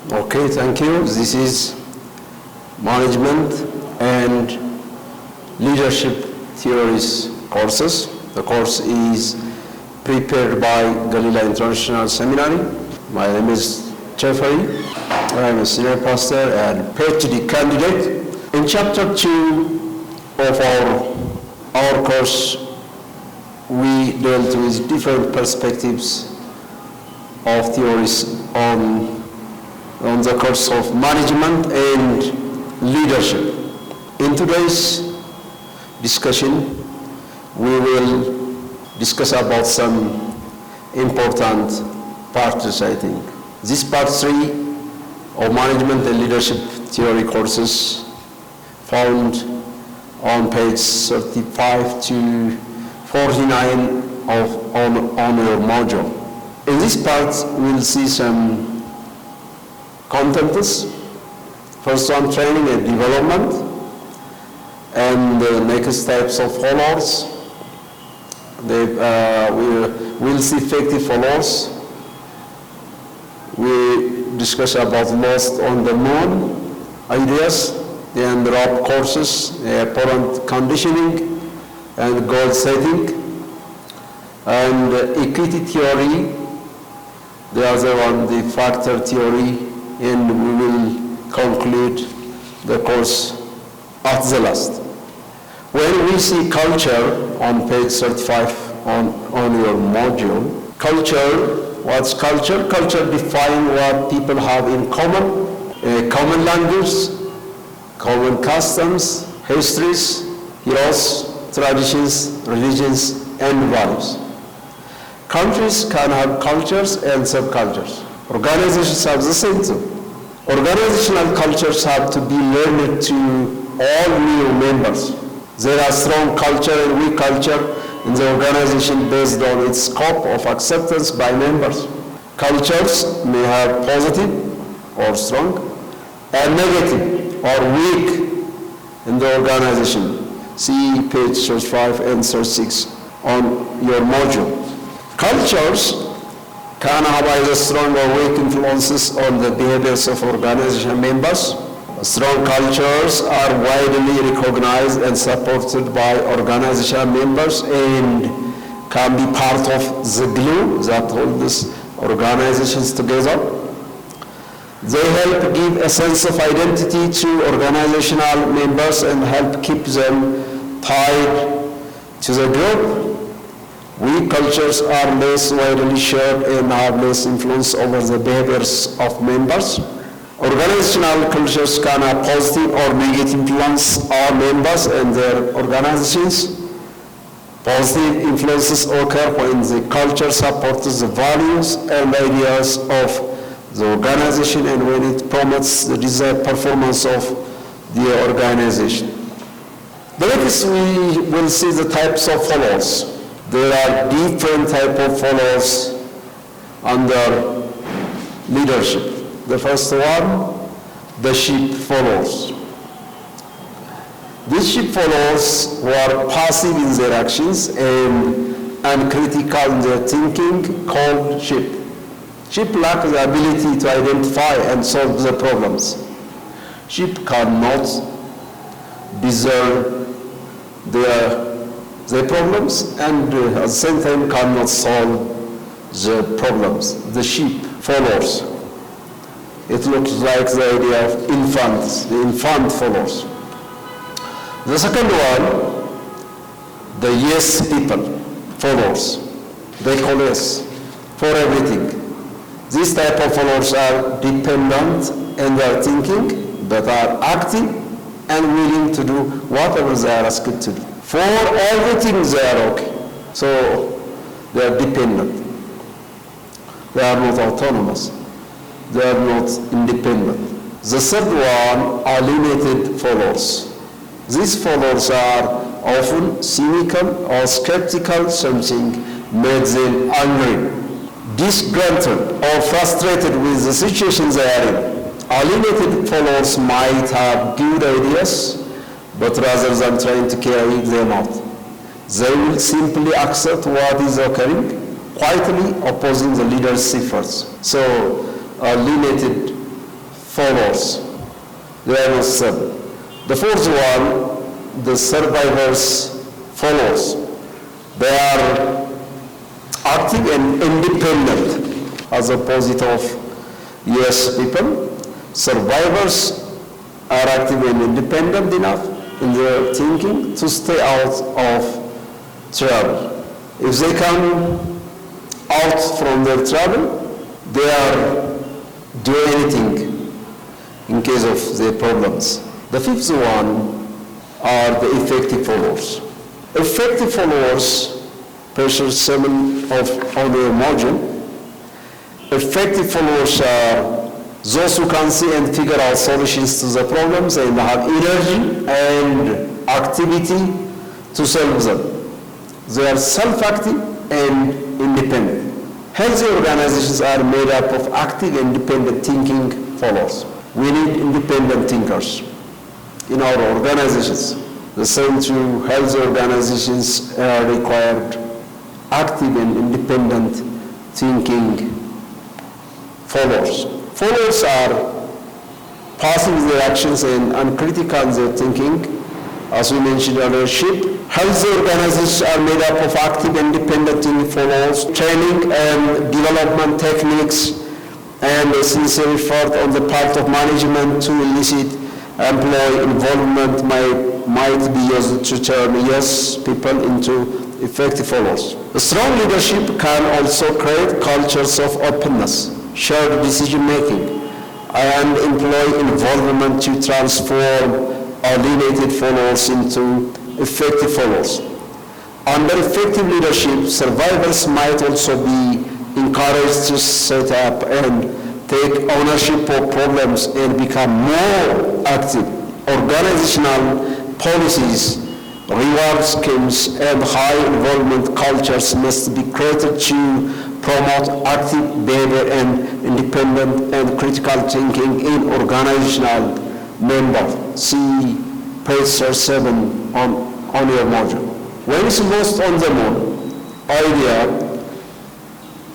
Okay, thank you. This is Management and Leadership Theories courses. The course is prepared by Gelila International Seminary. My name is Teferi. I am a senior pastor and PhD candidate. In chapter 2 of our course, we dealt with different perspectives of theories on the course of management and leadership. In today's discussion, we will discuss about some important parts, I think. This part 3 of management and leadership theory courses found on page 35 to 49 on your module. In this part, we'll see some contents. First one, training and development, and the next types of followers. We'll see effective followers. We discuss about lost on the moon ideas, and rope courses, operant conditioning, and goal setting, and equity theory. The other one, the factor theory, and we will conclude the course at the last. When we see culture on page 35 on your module, culture, what's culture? Culture defines what people have in common, a common language, common customs, histories, heroes, traditions, religions, and values. Countries can have cultures and subcultures. Organizations have the same too. Organizational cultures have to be learned to all new members. There are strong culture and weak culture in the organization based on its scope of acceptance by members. Cultures may have positive or strong, and negative or weak in the organization. See page 35 and 36 on your module. Cultures can have either strong or weak influences on the behaviors of organization members. Strong cultures are widely recognized and supported by organization members and can be part of the glue that holds organizations together. They help give a sense of identity to organizational members and help keep them tied to the group. Weak cultures are less widely shared and have less influence over the behaviors of members. Organizational cultures can have positive or negative influence on members and their organizations. Positive influences occur when the culture supports the values and ideas of the organization and when it promotes the desired performance of the organization. The next we will see the types of followers. There are different types of followers under leadership. The first one, the sheep followers. These sheep followers who are passive in their actions and uncritical in their thinking, called sheep. Sheep lack the ability to identify and solve the problems. Sheep cannot discern their problems and at the same time cannot solve the problems. The sheep followers. It looks like the idea of infants, the infant followers. The second one, the yes people followers. They call yes for everything. These type of followers are dependent in their thinking, but are active and willing to do whatever they are asked to do. For everything they are okay. So they are dependent. They are not autonomous. They are not independent. The third one, alienated followers. These followers are often cynical or skeptical. Something made them angry, disgruntled, or frustrated with the situation they are in. Alienated followers might have good ideas, but rather than trying to carry them out, they will simply accept what is occurring, quietly opposing the leader's efforts. So alienated follows. They are not stable. The fourth one, the survivors follows. They are active and independent as opposite of yes people. Survivors are active and independent enough in their thinking to stay out of trouble. If they come out from their trouble, they are do anything in case of their problems. The fifth one are the effective followers. Effective followers, page 7 on your module. Effective followers are those who can see and figure out solutions to the problems and have energy and activity to solve them. They are self-active and independent. Healthy organizations are made up of active and independent thinking followers. We need independent thinkers in our organizations. The same true healthy organizations are required active and independent thinking followers. Followers are passive in their actions and uncritical in their thinking, as we mentioned earlier. Healthy organizations are made up of active and independent thinking followers. Training and development techniques and a sincere effort on the part of management to elicit employee involvement might be used to turn yes people into effective followers. A strong leadership can also create cultures of openness, shared decision making, and employee involvement to transform alienated followers into effective followers. Under effective leadership, survivors might also be encouraged to set up and take ownership of problems and become more active. Organizational policies, reward schemes, and high involvement cultures must be created to promote active behavior and independent and critical thinking in organizational members. See page 7 on your module. When it's lost on the moon idea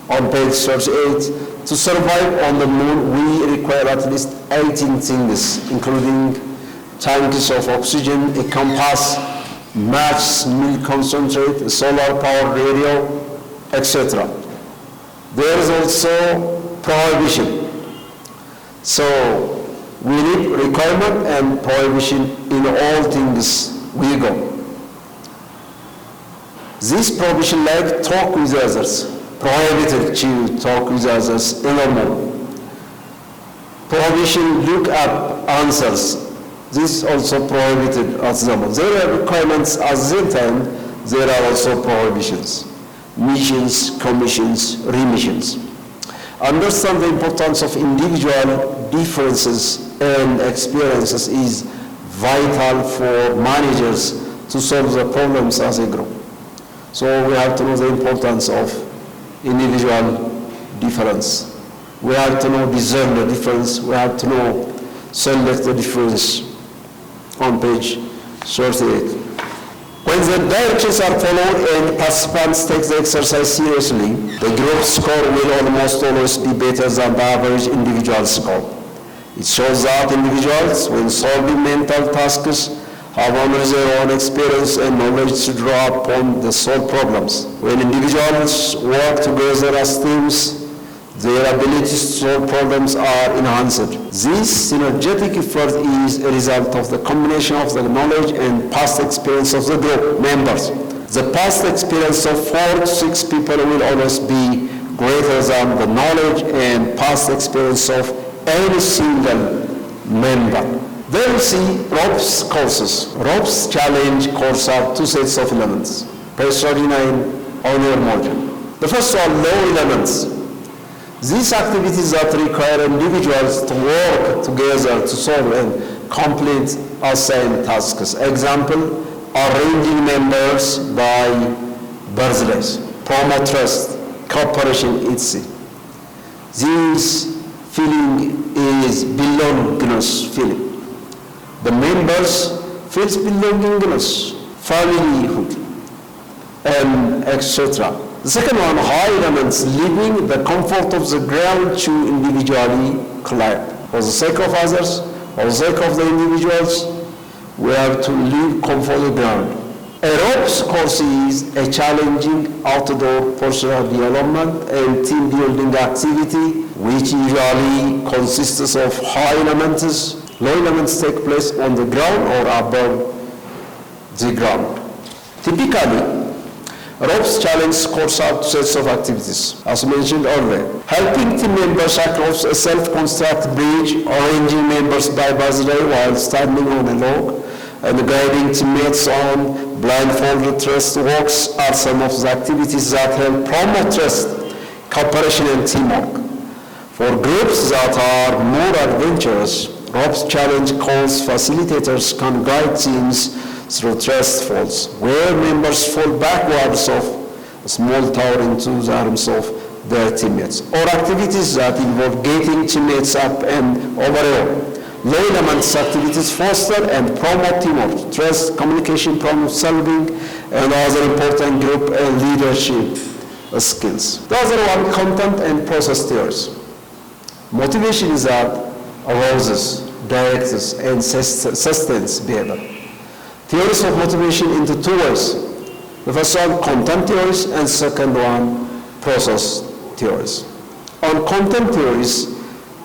on page 38, to survive on the moon we require at least 18 things, including tanks of oxygen, a compass, match, milk concentrate, a solar powered radio, etc. There is also prohibition. So we need requirement and prohibition in all things we go. This prohibition like talk with others, prohibited to talk with others in the moon. Prohibition look up answers. This is also prohibited at the moment. There are requirements at the time, there are also prohibitions. Missions, commissions, remissions. Understand the importance of individual differences and experiences is vital for managers to solve the problems as a group. So we have to know the importance of individual difference. We have to know, discern the difference. We have to know, select the difference on page 38. When the directions are followed and participants take the exercise seriously, the group score will almost always be better than the average individual score. It shows that individuals, when solving mental tasks, have only their own experience and knowledge to draw upon the solve problems. When individuals work together as teams, their abilities to solve problems are enhanced. This synergetic effort is a result of the combination of the knowledge and past experience of the group members. The past experience of 4 to 6 people will always be greater than the knowledge and past experience of any single member. Then we see ROPS courses. ROPS challenge course are 2 sets of elements. Page 39 on your module. The first one, low elements. These activities that require individuals to work together to solve and complete assigned tasks. Example, arranging members by birthdays, promote trust, cooperation, etc. This feeling is belongingness feeling. The members feel belongingness, familyhood, and etc. The second one, high elements, leaving the comfort of the ground to individually collide. For the sake of others, for the sake of the individuals, we have to leave comfortable ground. A ropes course is a challenging outdoor personal development and team building activity which usually consists of high elements. Low elements take place on the ground or above the ground. Typically, ropes challenge course have two sets of activities, as mentioned earlier. Helping team members across a self-constructed bridge, arranging members by birthday while standing on a log, and guiding teammates on blindfolded trust walks are some of the activities that help promote trust, cooperation, and teamwork. For groups that are more adventurous, ropes challenge calls facilitators can guide teams through trust falls, where members fall backwards off a small tower into the arms of their teammates, or activities that involve getting teammates up and over. Low elements activities foster and promote teamwork, trust, communication, problem solving, and other important group and leadership skills. The other one, content and process theories. Motivation is that arouses, directs, and sustains behavior. Theories of motivation into two ways. The first one, content theories, and second one, process theories. On content theories,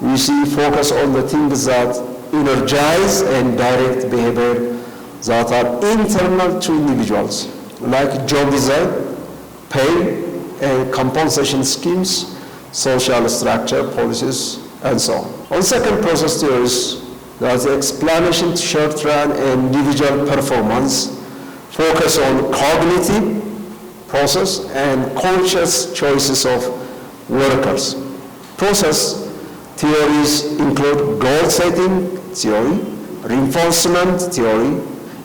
we see focus on the things that energize and direct behavior that are internal to individuals, like job design, pay and compensation schemes, social structure, policies, and so on. On second, process theories, there's explanation, short run, and individual performance, focus on cognitive process and conscious choices of workers. Process theories include goal setting theory, reinforcement theory,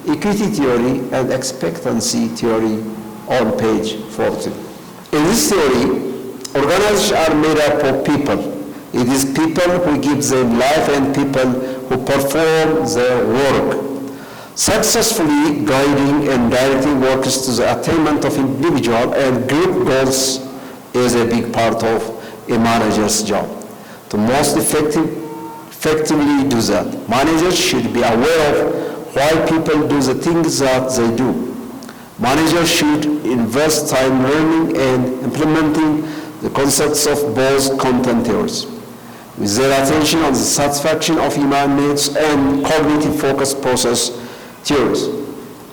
equity theory, and expectancy theory on page 14. In this theory, organizations are made up of people. It is people who give them life and people who perform their work. Successfully guiding and directing workers to the attainment of individual and group goals is a big part of a manager's job. To most effectively do that, managers should be aware of why people do the things that they do. Managers should invest time learning and implementing the concepts of both content theories, with their attention on the satisfaction of human needs and cognitive focused process theories.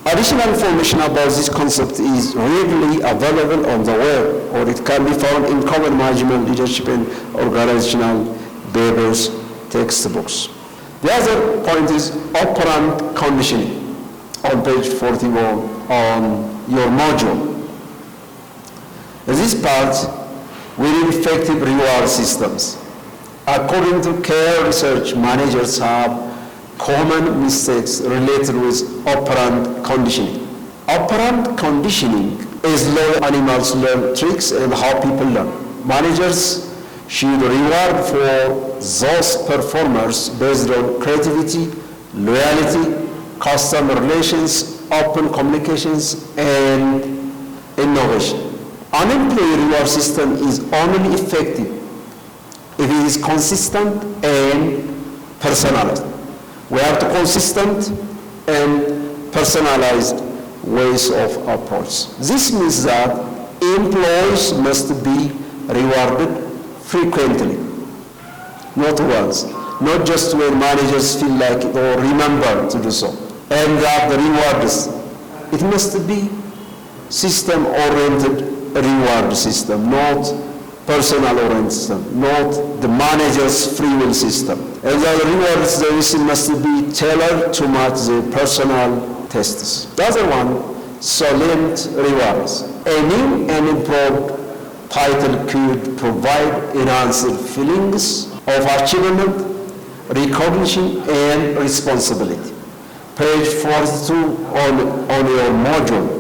Additional information about this concept is readily available on the web, or it can be found in common management, leadership, and organizational behaviors textbooks. The other point is operant conditioning on page 41 on your module. In this part, we need effective reward systems. According to CARE research, managers have common mistakes related with operant conditioning. Operant conditioning is how animals learn tricks and how people learn. Managers should reward for those performers based on creativity, loyalty, customer relations, open communications, and innovation. An employee reward system is only effective if it is consistent and personalized. We have to consistent and personalized ways of approach. This means that employees must be rewarded frequently, not once, not just when managers feel like it or remember to do so. And that the rewards, it must be system-oriented reward system, not personal-oriented system, not the manager's free will system. And the rewards, the system must be tailored to match the personal tastes. The other one, salient rewards. A new and improved title could provide enhanced feelings of achievement, recognition, and responsibility. Page 42 on your module.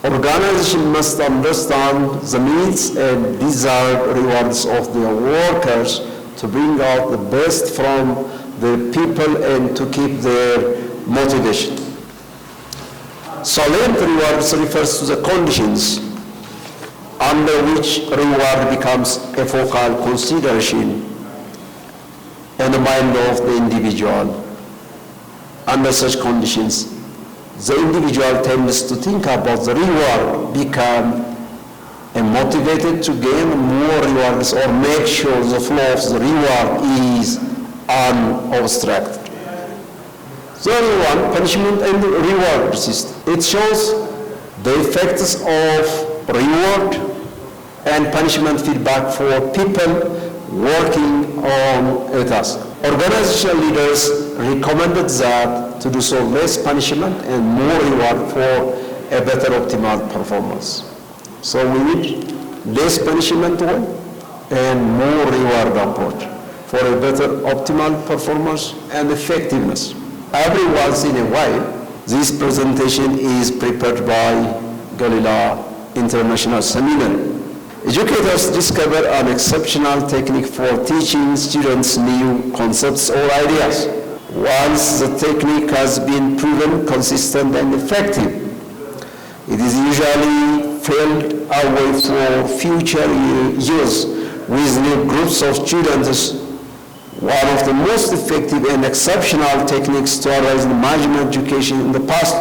Organizations must understand the needs and desired rewards of their workers to bring out the best from the people and to keep their motivation. Salient rewards refers to the conditions under which reward becomes a focal consideration. And the mind of the individual. Under such conditions, the individual tends to think about the reward, become motivated to gain more rewards or make sure the flow of the reward is unobstructed. Theory 1, punishment and reward system. It shows the effects of reward and punishment feedback for people working on a task. Organizational leaders recommended that to do so less punishment and more reward for a better optimal performance. So we need less punishment and more reward approach for a better optimal performance and effectiveness. Every once in a while, this presentation is prepared by Gelila International Seminary. Educators discover an exceptional technique for teaching students new concepts or ideas. Once the technique has been proven consistent and effective, it is usually filed away for future use with new groups of students. One of the most effective and exceptional techniques to address management education in the past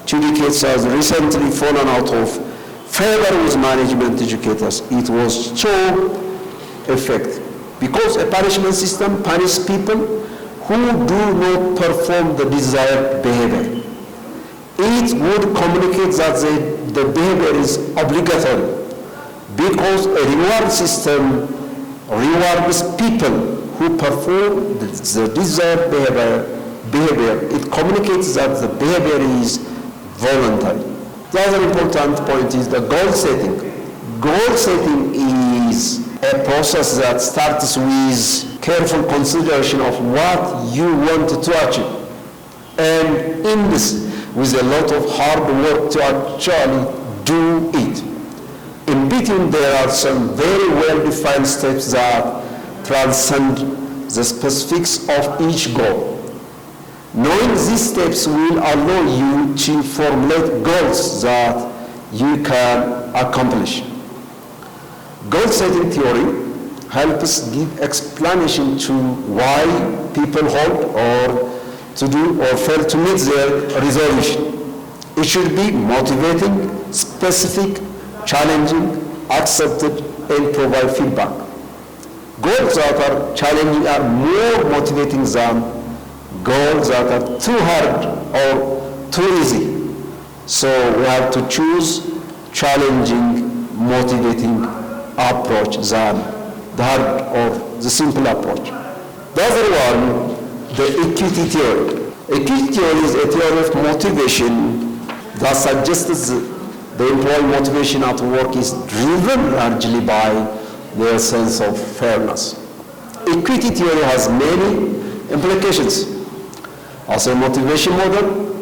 2 decades has recently fallen out of favor with management educators. It was so effective because a punishment system punishes people who do not perform the desired behavior. It would communicate that the behavior is obligatory because a reward system rewards people who perform the desired behavior. It communicates that the behavior is voluntary. The other important point is the goal setting. Goal setting is a process that starts with careful consideration of what you want to achieve and ends with a lot of hard work to actually do it. In between, there are some very well-defined steps that transcend the specifics of each goal. Knowing these steps will allow you to formulate goals that you can accomplish. Goal setting theory helps give explanation to why people hold or to do or fail to meet their resolution. It should be motivating, specific, challenging, accepted, and provide feedback. Goals that are challenging are more motivating than goals that are too hard or too easy. So we have to choose challenging, motivating approach than the hard or the simple approach. The other one, the equity theory. Equity theory is a theory of motivation that suggests the employee motivation at work is driven largely by their sense of fairness. Equity theory has many implications. As a motivation model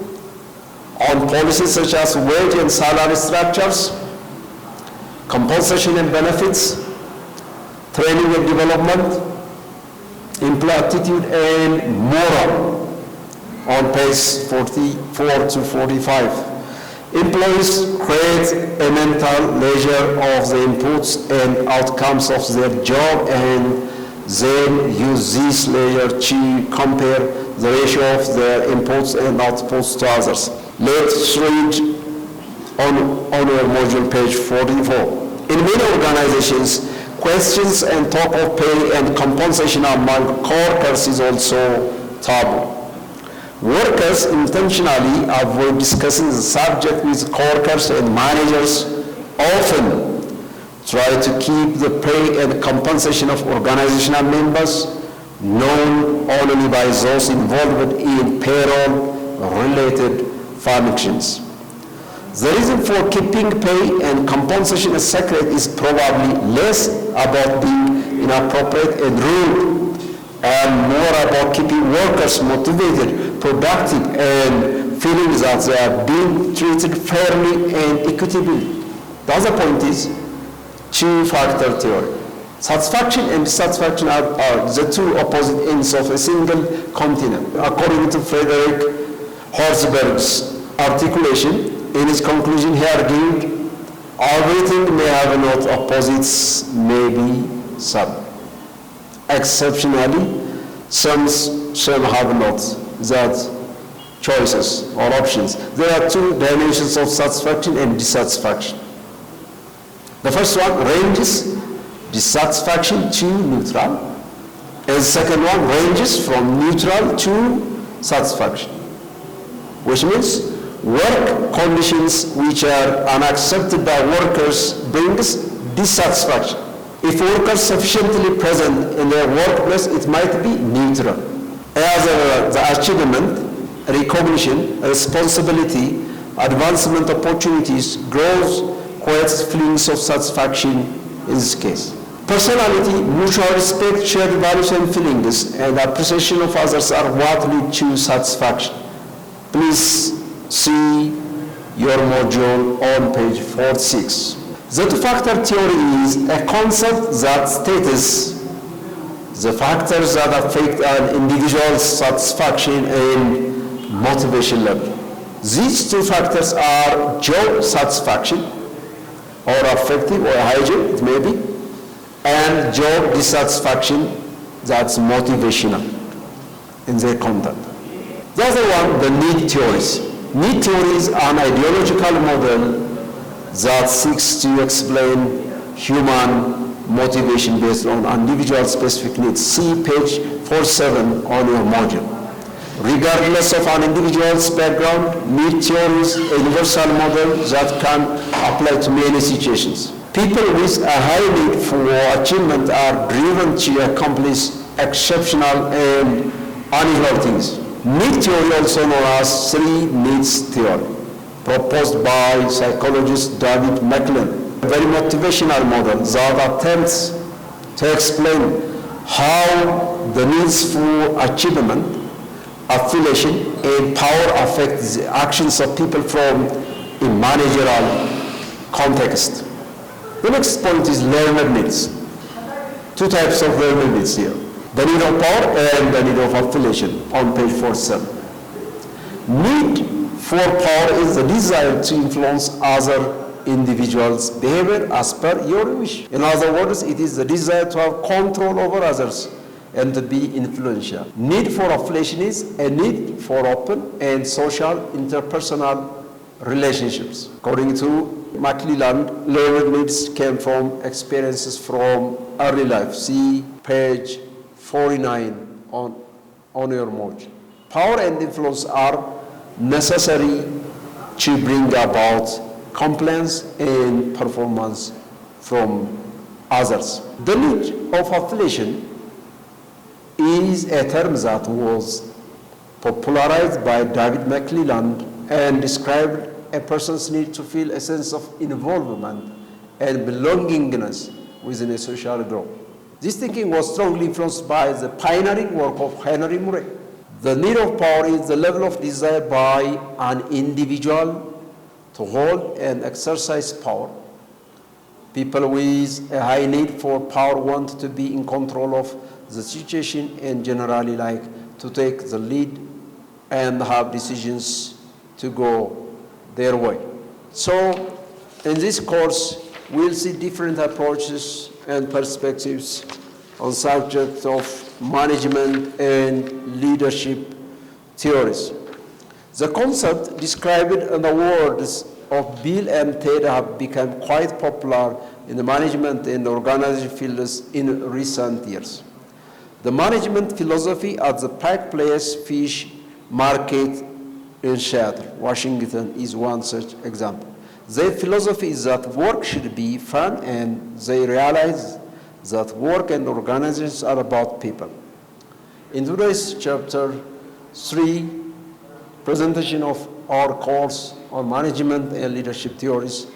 on policies such as wage and salary structures, compensation and benefits, training and development, employee attitude and moral on page 44 to 45. Employees create a mental ledger of the inputs and outcomes of their job and then use this ledger to compare the ratio of their inputs and outputs to others. Let's read on our module page 44. In many organizations, questions and talk of pay and compensation among coworkers is also taboo. Workers intentionally avoid discussing the subject with coworkers and managers, often try to keep the pay and compensation of organizational members known only by those involved in payroll-related functions. The reason for keeping pay and compensation a secret is probably less about being inappropriate and rude and more about keeping workers motivated, productive, and feeling that they are being treated fairly and equitably. The other point is two-factor theory. Satisfaction and dissatisfaction are the two opposite ends of a single continent. According to Frederick Horsberg's articulation, in his conclusion he argued, everything may have not opposites, may be some. Exceptionally, Some have not that choices or options. There are two dimensions of satisfaction and dissatisfaction. The first one ranges dissatisfaction to neutral, and the second one ranges from neutral to satisfaction, which means work conditions which are unaccepted by workers brings dissatisfaction. If workers sufficiently present in their workplace, it might be neutral. As the achievement, recognition, responsibility, advancement opportunities, growth, creates feelings of satisfaction in this case. Personality, mutual respect, shared values and feelings, and appreciation of others are what lead to satisfaction. Please see your module on page 46. The two-factor theory is a concept that states the factors that affect an individual's satisfaction and motivation level. These two factors are job satisfaction, or affective or hygiene, it may be, and job dissatisfaction, that's motivational in their content. The other one, the need theories. Need theory is an ideological model that seeks to explain human motivation based on individual specific needs. See page 47 on your module. Regardless of an individual's background, need theory is a universal model that can apply to many situations. People with a high need for achievement are driven to accomplish exceptional and unusual things. Need theory, also known as three needs theory, proposed by psychologist David McLean, a very motivational model that attempts to explain how the needs for achievement, affiliation, and power affect the actions of people from a managerial context. The next point is learner needs. Two types of learner needs here. The need of power and the need of affiliation on page 47. Need for power is the desire to influence other individuals' behavior as per your wish. In other words, it is the desire to have control over others and to be influential. Need for affiliation is a need for open and social interpersonal relationships. According to McLeland, learner needs came from experiences from early life. See page 49 on your module. Power and influence are necessary to bring about compliance and performance from others. The need of affiliation is a term that was popularized by David McLeland and described a person's need to feel a sense of involvement and belongingness within a social group. This thinking was strongly influenced by the pioneering work of Henry Murray. The need of power is the level of desire by an individual to hold and exercise power. People with a high need for power want to be in control of the situation and generally like to take the lead and have decisions to go their way. So in this course, we'll see different approaches and perspectives on subjects of management and leadership theories. The concept described in the words of Bill and Ted have become quite popular in the management and organization fields in recent years. The management philosophy at the Pike Place Fish Market in Seattle, Washington, is one such example. Their philosophy is that work should be fun, and they realize that work and organizations are about people. In today's chapter 3 presentation of our course on management and leadership theories,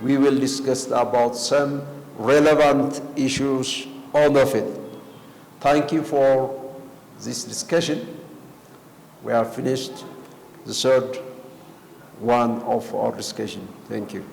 we will discuss about some relevant issues on the field. Thank you for this discussion. We have finished the third one of our discussion. Thank you.